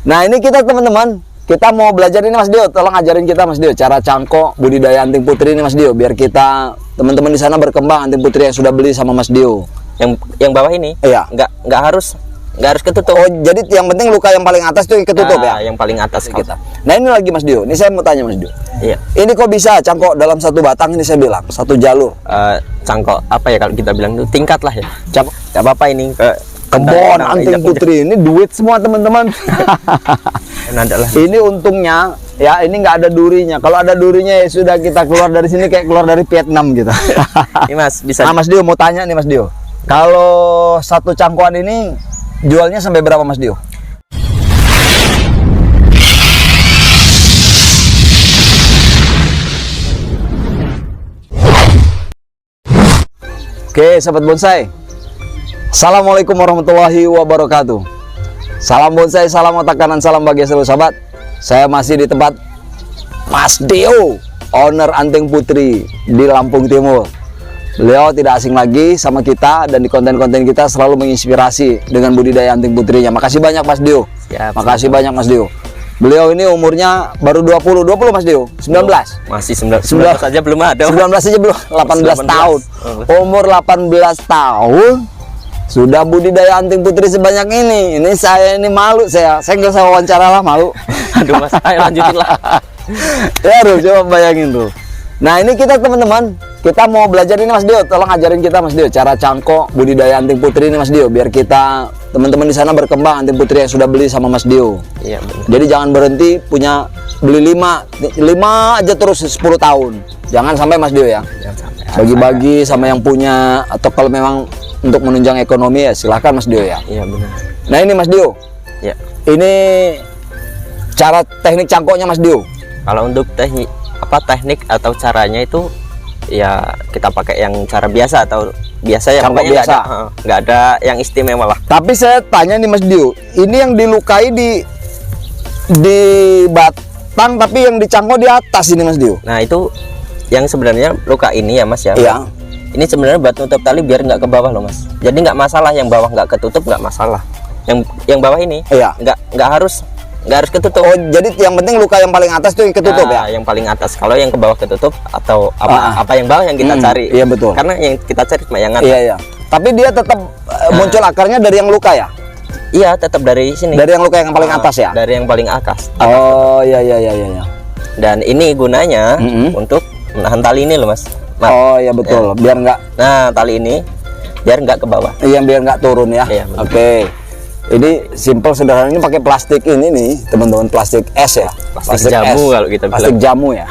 Nah ini kita teman-teman, kita mau belajar ini Mas Dio, tolong ajarin kita Mas Dio cara cangkok budidaya anting putri ini Mas Dio, biar kita teman-teman di sana berkembang anting putri yang sudah beli sama Mas Dio. Yang bawah ini? Iya. Nggak harus ketutup. Oh jadi yang penting luka yang paling atas itu ketutup ya? Yang paling atas kita. Nah ini lagi Mas Dio, ini saya mau tanya Mas Dio. Iya. Ini kok bisa cangkok dalam satu batang ini saya bilang, satu jalur. Cangkok apa ya kalau kita bilang itu tingkat lah ya. Cangkok. Nggak apa-apa ini. Kebon anting putri ini duit semua teman-teman. Ini untungnya ya ini nggak ada durinya. Kalau ada durinya ya sudah kita keluar dari sini kayak keluar dari Vietnam gitu. Ini Mas bisa. Nah Mas Dio mau tanya nih Mas Dio. Kalau satu cangkokan ini jualnya sampai berapa Mas Dio? Oke sahabat bonsai, assalamualaikum warahmatullahi wabarakatuh. Salam bonsai, salam otak kanan, salam bahagia seluruh sahabat. Saya masih di tempat Mas Dio, owner anting putri di Lampung Timur. Beliau tidak asing lagi sama kita, dan di konten-konten kita selalu menginspirasi dengan budidaya anting putrinya. Makasih banyak Mas Dio. Siap, makasih banyak Mas Dio. Beliau ini umurnya baru 20 Mas Dio, 19. Masih 19 saja belum ada. 19 saja belum, 18 tahun. Umur 18 tahun sudah budidaya anting putri sebanyak ini. Ini saya ini malu, saya nggak usah wawancara lah, malu. Aduh Mas, ayo lanjutin lah. Ya aduh, coba bayangin tuh. Nah ini kita teman-teman, kita mau belajar ini Mas Dio, tolong ajarin kita Mas Dio cara cangkok budidaya anting putri ini Mas Dio, biar kita teman-teman di sana berkembang anting putri yang sudah beli sama Mas Dio. Iya benar. Jadi jangan berhenti punya beli 5 aja terus 10 tahun. Jangan sampai Mas Dio ya. Bagi-bagi sama yang punya, atau kalau memang untuk menunjang ekonomi ya silahkan Mas Dio ya. Iya benar. Nah ini Mas Dio. Ya. Ini cara teknik cangkoknya Mas Dio. Kalau untuk teknik atau caranya itu ya kita pakai yang cara biasa atau biasa ya, cangkok biasa. Nggak ada yang istimewa lah. Tapi saya tanya nih Mas Dio, ini yang dilukai di batang tapi yang dicangkok di atas ini Mas Dio. Nah itu yang sebenarnya luka ini ya Mas ya. Iya. Ini sebenarnya buat nutup tali biar nggak ke bawah loh Mas. Jadi nggak masalah yang bawah nggak ketutup, nggak masalah. Yang bawah ini iya. nggak harus ketutup. Oh jadi yang penting luka yang paling atas itu yang ketutup ya? Yang paling atas. Kalau yang ke bawah ketutup atau apa yang bawah yang kita cari. Iya betul. Karena yang kita cari cuma yang atas. Iya. Tapi dia tetap muncul akarnya dari yang luka ya? Iya tetap dari sini. Dari yang luka yang paling atas ya? Dari yang paling atas. Oh iya. Dan ini gunanya untuk menahan tali ini loh Mas. Oh iya betul. Ya. Biar nggak. Nah tali ini biar nggak ke bawah. Iya biar nggak turun ya. Iya, oke. Ini simple sederhana, ini pakai plastik ini nih teman-teman, plastik es ya. Plastik jamu kalau kita bilang. Plastik jamu ya.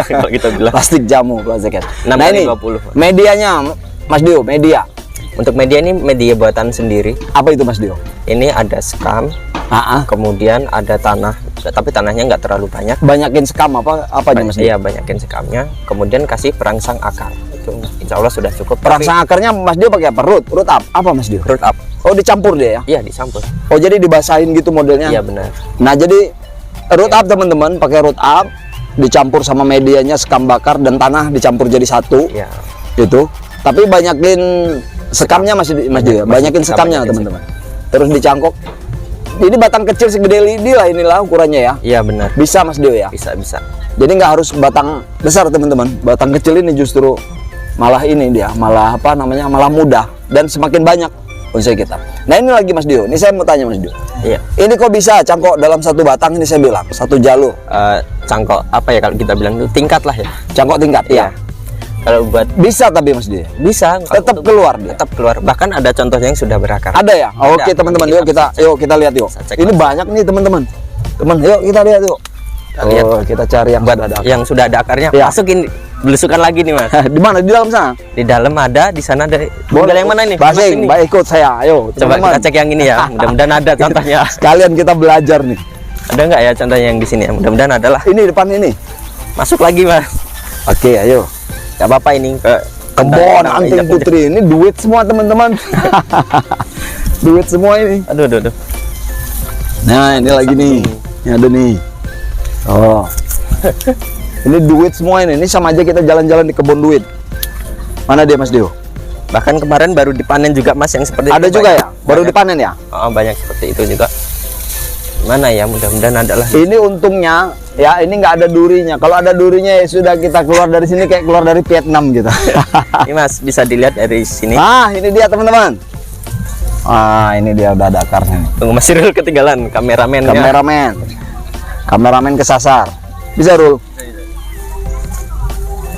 Kalau kita bilang. Plastik jamu, plastik es. Nah ini 20. medianya Mas Dio, media. Untuk media ini media buatan sendiri. Apa itu Mas Dio? Ini ada sekam. Kemudian ada tanah, tapi tanahnya nggak terlalu banyak. Banyakin sekam apa aja Mas Dio? Iya banyakin sekamnya. Kemudian kasih perangsang akar. Itu insya Allah sudah cukup. Perangsang akarnya Mas Dio pakai apa? Root up? Apa Mas Dio? Root up. Oh dicampur dia ya? Iya dicampur. Oh jadi dibasahin gitu modelnya? Iya benar. Nah jadi root up teman-teman, pakai root up dicampur sama medianya sekam bakar dan tanah dicampur jadi satu. Iya. Itu. Tapi banyakin sekamnya Mas Dio, banyakin sekamnya teman-teman. Terus dicangkok. Ini batang kecil segede lidi lah inilah ukurannya ya. Iya benar. Bisa Mas Dio ya? Bisa. Jadi nggak harus batang besar teman-teman. Batang kecil ini justru malah ini dia, malah malah mudah dan semakin banyak bonsai kita. Nah ini lagi Mas Dio, ini saya mau tanya Mas Dio. Iya. Ini kok bisa cangkok dalam satu batang ini saya bilang, satu jalur. Cangkok apa ya kalau kita bilang itu tingkat lah ya. Cangkok tingkat. Iya. Kalau buat bisa tapi Mas Dio. Bisa. Tetap keluar dia. Tetap keluar. Bahkan ada contohnya yang sudah berakar. Ada ya? Oh, oke teman-teman, yuk kita lihat yuk. Ini banyak nih teman-teman. Yuk kita lihat yuk. Kita cari yang buat sudah ada akarnya. Ya. Masukin belusukan lagi nih Mas. Di mana? Di dalam sana? Di dalam ada, di sana ada. Boleh yang mana ini? Basing, baik ikut saya. Ayo. Coba kita cek yang ini ya. Mudah-mudahan ada contohnya. Sekalian kita belajar nih. Ada nggak ya contohnya yang di sini? Mudah-mudahan ada lah. Ini depan ini. Masuk lagi Mas. Oke, ayo. Gak apa-apa ini. Kebon anting putri ini duit semua teman-teman. Duit semua ini. Aduh. Nah ini lagi nih. Ini ada nih. Oh. Ini duit semua ini sama aja kita jalan-jalan di kebun duit. Mana dia Mas Dio? Bahkan kemarin baru dipanen juga Mas yang seperti ada itu. Juga ya? Baru dipanen ya? Oh, banyak seperti itu juga. Mana ya, mudah-mudahan adalah. Ini untungnya ya, ini nggak ada durinya. Kalau ada durinya ya sudah, kita keluar dari sini kayak keluar dari Vietnam gitu. Ini Mas bisa dilihat dari sini. Ah, ini dia teman-teman. Ah, ini dia udah ada akarnya. Tunggu Mas Rul, ketinggalan kameramen. Kameramen kesasar. Bisa Rul.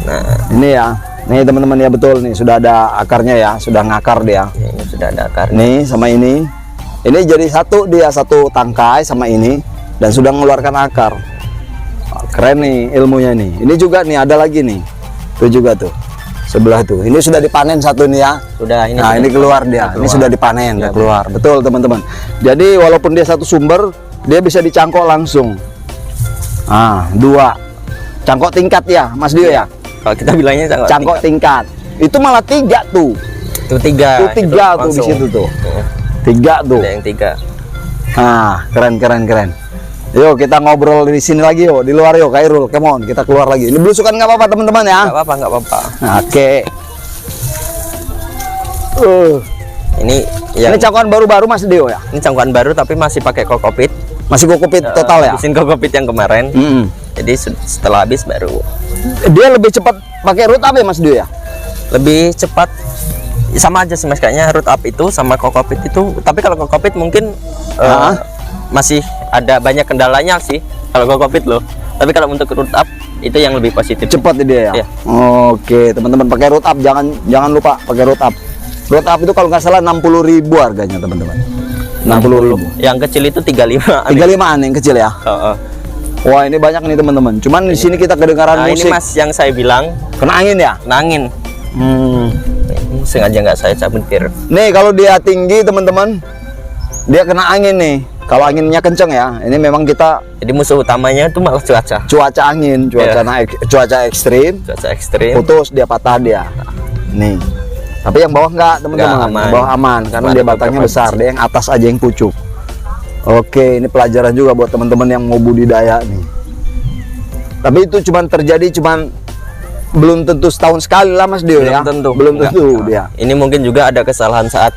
Nah, Ini ya. Nih teman-teman ya, betul nih sudah ada akarnya ya, sudah ngakar dia. ini sudah ada akar. Nih sama ini. Ini jadi satu, dia satu tangkai sama ini dan sudah mengeluarkan akar. Keren nih ilmunya nih. Ini juga nih ada lagi nih. Tuh juga tuh. Sebelah tuh. Ini sudah dipanen satu nih ya. Sudah ini. Nah, sudah ini keluar dia. Ini sudah dipanen, udah keluar. Betul, teman-teman. Jadi walaupun dia satu sumber, dia bisa dicangkok langsung. Ah, 2. Cangkok tingkat ya, Mas Dio ya. Kalau kita bilangnya Cangkok tingkat. Itu malah 3 tuh. Itu 3. Itu 3 tuh di situ tuh. 3 tuh. Ada yang 3. Ah, keren. Yuk kita ngobrol di sini lagi yuk, di luar yuk, Kairul. Come on, kita keluar lagi. Ini belusukan nggak apa-apa teman-teman ya. Nggak apa-apa. Oke. Ini yang Ini cangkokan baru-baru Mas Dio ya. ini cangkuan baru tapi masih pakai kokopit. Masih kokopit total ya. Habisin kokopit yang kemarin. Jadi setelah habis baru. Dia lebih cepat pakai root up ya Mas Dio ya. Lebih cepat. Sama aja sih Mas, kayaknya root up itu sama kokopit itu. Tapi kalau kokopit mungkin masih ada banyak kendalanya sih kalau kokopit loh. Tapi kalau untuk root up itu yang lebih positif. Cepat dia ya. Iya. Oke, teman-teman pakai root up, jangan lupa pakai root up. Root up itu kalau nggak salah 60.000 harganya teman-teman. 60.000. Yang kecil itu 35. 35-an yang kecil ya. Wah, ini banyak nih teman-teman. Cuman di sini kita kedengaran Nah, musik. ini Mas yang saya bilang Kena angin ya? kena angin. Ini sengaja nggak saya cabut biar. Nih kalau dia tinggi teman-teman, dia kena angin nih. Kalau anginnya kenceng ya, ini memang kita Jadi musuh utamanya itu malah cuaca. cuaca angin, cuaca Iya. naik, cuaca ekstrim, Cuaca ekstrim. putus dia patah dia. Nih. Tapi yang bawah enggak teman-teman, Nggak, aman. yang bawah aman karena Cuma dia ada batangnya beberapa besar, biji. dia yang atas aja yang pucuk. Oke, ini pelajaran juga buat teman-teman yang mau budidaya nih. Tapi itu cuman terjadi belum tentu setahun sekali lah Mas Dio ya. Belum Nggak. tentu dia. Ini mungkin juga ada kesalahan saat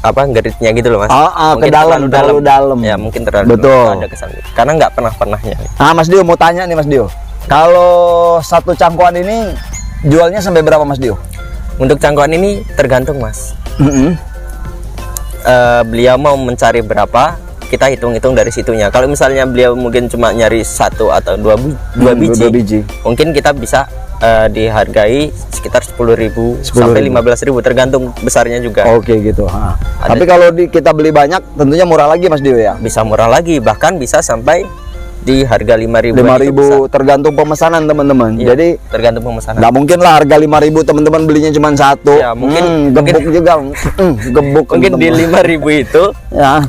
ngeritnya gitu loh Mas. Ke Mungkin terlalu dalam. Ya mungkin terlalu Betul. dalam, ada kesalahan. Karena nggak pernahnya. Ah Mas Dio mau tanya nih Mas Dio. Kalau satu cangkokan ini jualnya sampai berapa Mas Dio? Untuk cangkokan ini tergantung Mas. Beliau mau mencari berapa, kita hitung-hitung dari situnya. Kalau misalnya beliau mungkin cuma nyari 1 atau 2 biji, mungkin kita bisa dihargai sekitar 10.000 sampai 15.000 tergantung besarnya juga. Oke gitu. Tapi kalau kita beli banyak tentunya murah lagi Mas Dio ya. Bisa murah lagi, bahkan bisa sampai di harga 5.000. 5.000 tergantung pemesanan teman-teman. Iya, Jadi tergantung pemesanan. nggak mungkin lah harga 5.000 teman-teman belinya cuma 1. Ya, mungkin gebuk juga. Gebuk Mungkin di 5.000 itu ya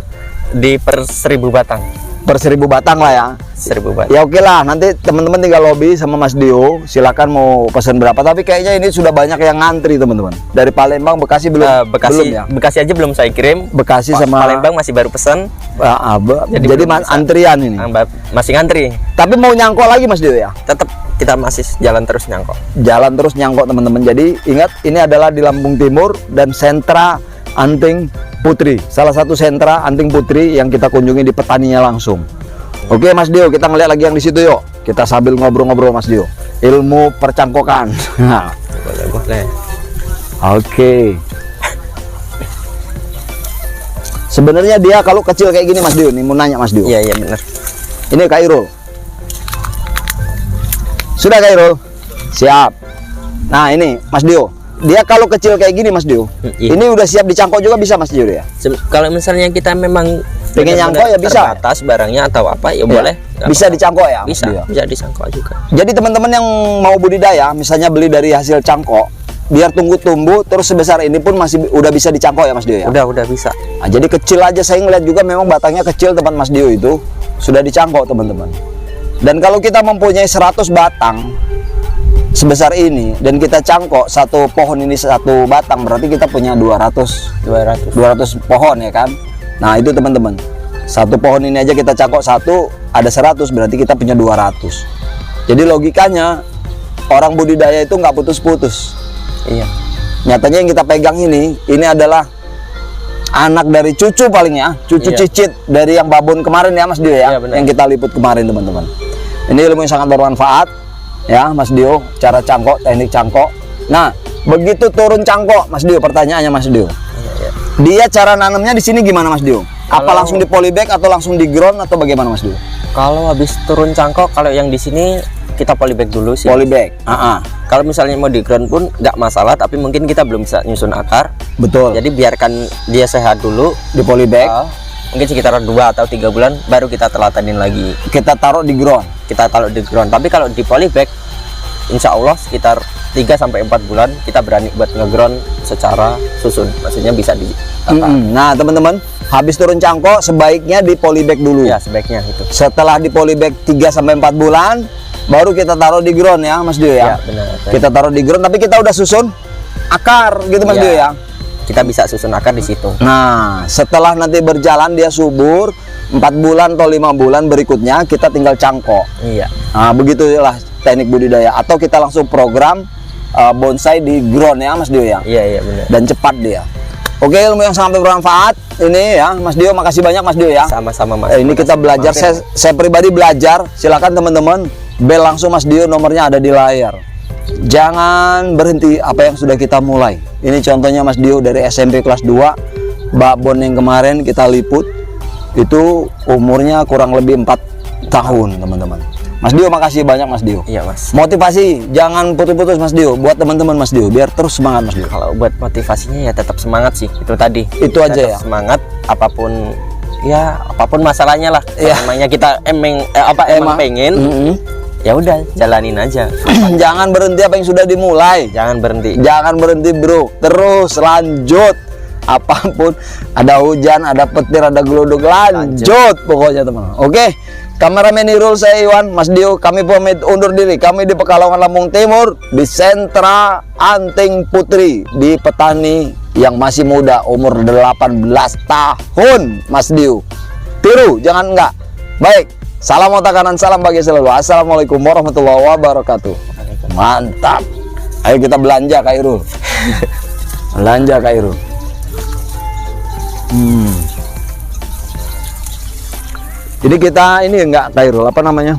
di per 1.000 batang. per 1000 batang lah ya. 1.000 batang. Ya oke lah, nanti teman-teman tinggal lobby sama Mas Dio, silakan mau pesan berapa. Tapi kayaknya ini sudah banyak yang ngantri teman-teman. Dari Palembang, Bekasi belum, belum ya. Bekasi aja belum saya kirim. Bekasi sama Palembang masih baru pesan. Jadi belum bisa. antrian ini. Masih ngantri. Tapi mau nyangkok lagi Mas Dio ya? Tetap kita masih jalan terus nyangkok. Jalan terus nyangkok teman-teman. Jadi ingat, ini adalah di Lampung Timur dan sentra anting putri. Salah satu sentra anting putri yang kita kunjungi di petaninya langsung. Oke Mas Dio, kita ngeliat lagi yang di situ yuk. Kita sambil ngobrol-ngobrol Mas Dio. Ilmu percangkokan. Boleh. Oke. Sebenarnya dia kalau kecil kayak gini Mas Dio, nih mau nanya Mas Dio. Iya benar. Ini Kairul. Sudah Kairul? Siap. Nah ini Mas Dio. Dia kalau kecil kayak gini Mas Dio, Iya. ini udah siap dicangkok juga bisa Mas Dio ya? Kalau misalnya kita memang pengen nyangkok ya bisa. Terbatas barangnya atau apa ya boleh. Bisa dicangkok ya? Mas Bisa, Dio? bisa disangkok juga. Jadi teman-teman yang mau budidaya, misalnya beli dari hasil cangkok, biar tunggu tumbuh terus sebesar ini pun masih udah bisa dicangkok ya Mas Dio ya? Udah bisa. Nah, jadi kecil aja, saya ngeliat juga memang batangnya kecil tempat Mas Dio itu sudah dicangkok teman-teman. Dan kalau kita mempunyai 100 batang sebesar ini dan kita cangkok satu pohon ini satu batang, berarti kita punya 200 pohon ya kan. Nah itu teman-teman, satu pohon ini aja kita cangkok satu, ada 100, berarti kita punya 200. Jadi logikanya orang budidaya itu nggak putus-putus. Iya. Nyatanya yang kita pegang ini adalah anak dari cucu paling ya, cucu Iya. cicit dari yang babon kemarin ya Mas Dio ya, Iya, benar. yang kita liput kemarin teman-teman. Ini ilmu yang sangat bermanfaat ya Mas Dio, cara cangkok, teknik cangkok. Nah, begitu turun cangkok Mas Dio, pertanyaannya Mas Dio, Iya. dia cara nanamnya di sini gimana Mas Dio? Apa Kalau- langsung di polybag atau langsung di ground atau bagaimana Mas Dio? Kalau habis turun cangkok, kalau yang di sini kita polybag dulu sih. Polybag. Kalau misalnya mau di ground pun nggak masalah, tapi mungkin kita belum bisa nyusun akar. Betul. Jadi biarkan dia sehat dulu. Di polybag Mungkin sekitar 2 atau 3 bulan baru kita telatanin lagi. kita taruh di ground. Kita taruh di ground. Tapi kalau di polybag, insya Allah sekitar 3 sampai 4 bulan kita berani buat nge-ground secara susun. Maksudnya bisa di Nah teman-teman, habis turun cangkok sebaiknya di polybag dulu. Ya sebaiknya itu. Setelah di polybag 3 sampai 4 bulan baru kita taruh di ground ya Mas Dio ya. Ya benar. Kita taruh di ground tapi kita udah susun akar gitu Mas Ya. Dio ya. Kita bisa susun akar di situ. Nah, setelah nanti berjalan dia subur 4 bulan atau 5 bulan berikutnya kita tinggal cangkok. Iya. Nah, begitulah teknik budidaya atau kita langsung program bonsai di ground ya Mas Dio ya. Iya benar. Dan cepat dia. Oke, ilmu yang sangat bermanfaat ini ya Mas Dio, makasih banyak Mas Dio ya. Sama-sama Mas. Ini kita belajar, saya pribadi belajar. Silakan teman-teman bel langsung Mas Dio, nomornya ada di layar. Jangan berhenti apa yang sudah kita mulai. Ini contohnya Mas Dio dari SMP kelas 2, babon yang kemarin kita liput itu umurnya kurang lebih 4 tahun teman-teman. Mas Dio makasih banyak Mas Dio. Iya Mas. Motivasi jangan putus-putus Mas Dio, buat teman-teman Mas Dio biar terus semangat Mas Dio. Kalau buat motivasinya ya tetap semangat sih. Itu tadi. Itu aja Tetap ya. Semangat apapun masalahnya lah. Iya. Namanya kita emang pengen. Ya udah jalanin aja. Jangan berhenti apa yang sudah dimulai. Jangan berhenti. Jangan berhenti bro, terus lanjut. Apapun, ada hujan, ada petir, ada geluduk, lanjut pokoknya teman. Oke, kameramen Irul, saya Iwan, Mas Dio, kami pamit undur diri. Kami di Pekalongan Lampung Timur, di sentra Anting Putri, di petani yang masih muda, umur 18 tahun, Mas Dio. Tiru, jangan enggak. Baik, salam otak kanan, salam bahagia selalu. Assalamualaikum warahmatullahi wabarakatuh. Mantap. Ayo kita belanja Kak Irul. Belanja Kak Irul. Jadi kita ini enggak Kak Irul, apa namanya?